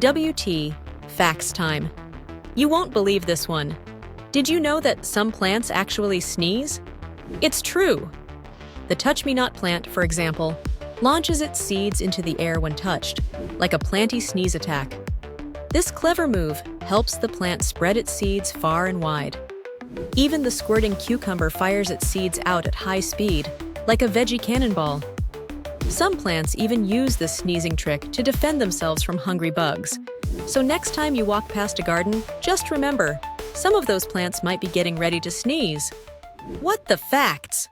WT, facts time. You won't believe this one. Did you know that some plants actually sneeze? It's true. The touch-me-not plant, for example, launches its seeds into the air when touched, like a planty sneeze attack. This clever move helps the plant spread its seeds far and wide. Even the squirting cucumber fires its seeds out at high speed, like a veggie cannonball. Some plants even use this sneezing trick to defend themselves from hungry bugs. So next time you walk past a garden, just remember, some of those plants might be getting ready to sneeze. What the facts?